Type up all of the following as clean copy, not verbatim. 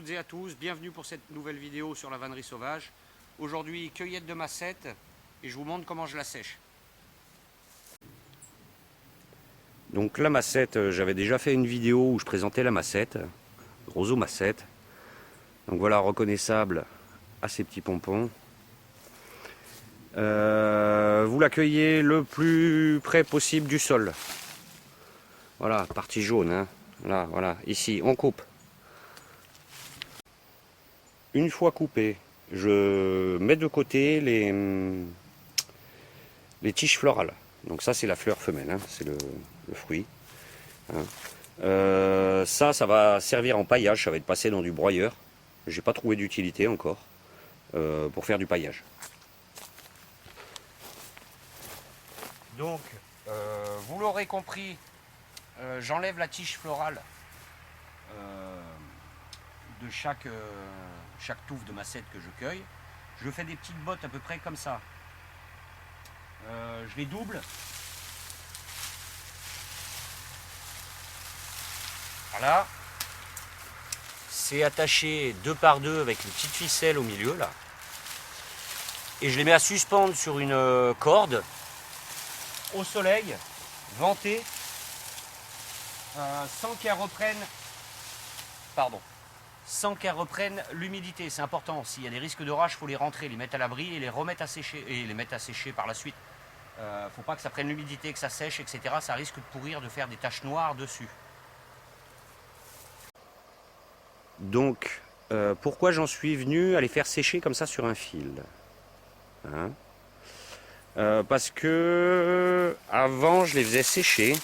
toutes et à tous, bienvenue pour cette nouvelle vidéo sur la vannerie sauvage. Aujourd'hui, cueillette de massette et je vous montre comment je la sèche. Donc la massette, j'avais déjà fait une vidéo où je présentais la massette, Roseau Massette. Donc voilà, reconnaissable à ses petits pompons. Vous la cueillez le plus près possible du sol. Voilà, partie jaune, hein. Là, voilà, ici, on coupe. Une fois coupé, je mets de côté les tiges florales. Donc ça, c'est la fleur femelle, hein, c'est le fruit. Hein. Ça va servir en paillage, ça va être passé dans du broyeur. J'ai pas trouvé d'utilité encore pour faire du paillage. Donc, vous l'aurez compris, j'enlève la tige florale de chaque touffe de massette que je cueille. Je fais des petites bottes à peu près comme ça. Je les double. Voilà. C'est attaché 2 par 2 avec une petite ficelle au milieu là. Et je les mets à suspendre sur une corde au soleil, ventée, sans qu'elles reprennent l'humidité. C'est important. S'il y a des risques d'orage, il faut les rentrer, les mettre à l'abri et les remettre à sécher. Et les mettre à sécher par la suite. Faut pas que ça prenne l'humidité, que ça sèche, etc. Ça risque de pourrir, de faire des taches noires dessus. Donc, pourquoi j'en suis venu à les faire sécher comme ça sur un fil, hein? Parce que avant, je les faisais sécher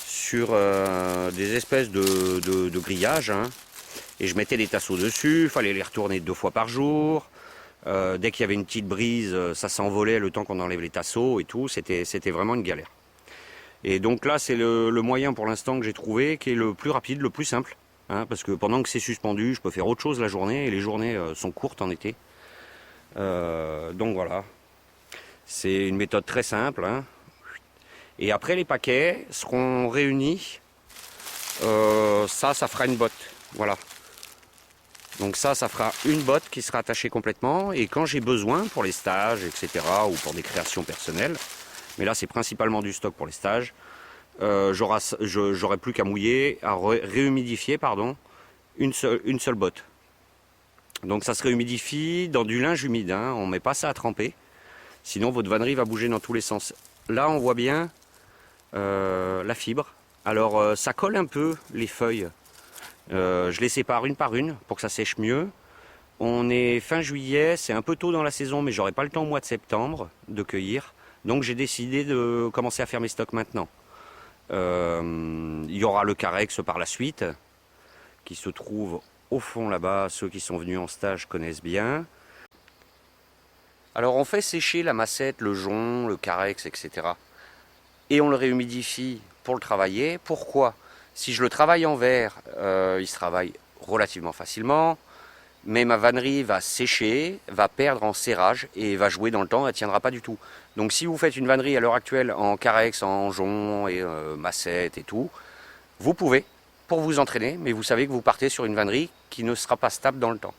sur des espèces de grillages, hein, et je mettais des tasseaux dessus. Il fallait les retourner 2 fois par jour. Dès qu'il y avait une petite brise, ça s'envolait le temps qu'on enlève les tasseaux et tout. C'était vraiment une galère. Et donc là, c'est le moyen pour l'instant que j'ai trouvé qui est le plus rapide, le plus simple. Hein, parce que pendant que c'est suspendu, je peux faire autre chose la journée. Et les journées sont courtes en été. Donc voilà. C'est une méthode très simple. Hein. Et après, les paquets seront réunis. Ça fera une botte. Voilà. Donc ça fera une botte qui sera attachée complètement. Et quand j'ai besoin pour les stages, etc., ou pour des créations personnelles, mais là c'est principalement du stock pour les stages, j'aurai plus qu'à mouiller, à réhumidifier, pardon, une seule botte. Donc ça se réhumidifie dans du linge humide, hein, on ne met pas ça à tremper, sinon votre vannerie va bouger dans tous les sens. Là on voit bien la fibre. Alors ça colle un peu les feuilles. Je les sépare une par une pour que ça sèche mieux. On est fin juillet, c'est un peu tôt dans la saison, mais j'aurai pas le temps au mois de septembre de cueillir. Donc j'ai décidé de commencer à faire mes stocks maintenant. Il y aura le Carex par la suite, qui se trouve au fond là-bas. Ceux qui sont venus en stage connaissent bien. Alors on fait sécher la massette, le jonc, le Carex, etc. Et on le réhumidifie pour le travailler. Pourquoi ? Si je le travaille en verre, il se travaille relativement facilement. Mais ma vannerie va sécher, va perdre en serrage et va jouer dans le temps, elle ne tiendra pas du tout. Donc si vous faites une vannerie à l'heure actuelle en Carex, en jonc et massette et tout, vous pouvez, pour vous entraîner, mais vous savez que vous partez sur une vannerie qui ne sera pas stable dans le temps.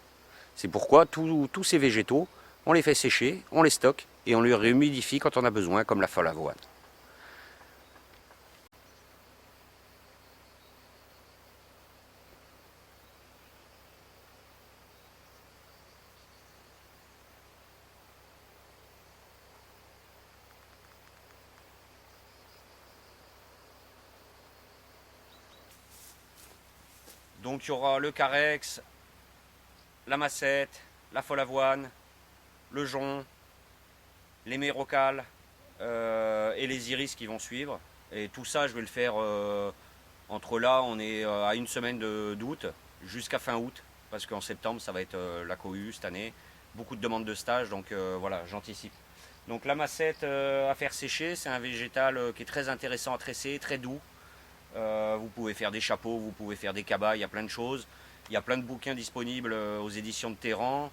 C'est pourquoi tous ces végétaux, on les fait sécher, on les stocke et on les réhumidifie quand on a besoin, comme la folle avoine. Donc il y aura le Carex, la massette, la folle avoine, le jonc, les mérocales et les iris qui vont suivre. Et tout ça, je vais le faire entre là, on est à une semaine d'août jusqu'à fin août, parce qu'en septembre, ça va être la cohue cette année. Beaucoup de demandes de stage, donc voilà, j'anticipe. Donc la massette à faire sécher, c'est un végétal qui est très intéressant à tresser, très doux. Vous pouvez faire des chapeaux, vous pouvez faire des cabas, il y a plein de choses. Il y a plein de bouquins disponibles aux éditions de Terran.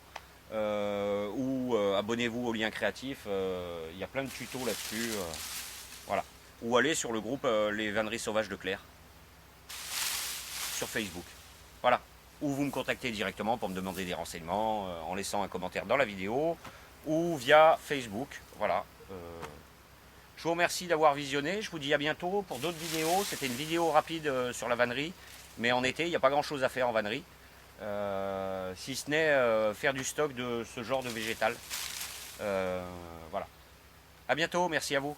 Ou abonnez-vous au lien créatif, il y a plein de tutos là-dessus. Voilà. Ou allez sur le groupe Les Vanneries Sauvages de Claire sur Facebook. Voilà. ou vous me contactez directement pour me demander des renseignements en laissant un commentaire dans la vidéo ou via Facebook. Voilà. Je vous remercie d'avoir visionné. Je vous dis à bientôt pour d'autres vidéos. C'était une vidéo rapide sur la vannerie. Mais en été, il n'y a pas grand chose à faire en vannerie. Si ce n'est faire du stock de ce genre de végétal. Voilà. À bientôt. Merci à vous.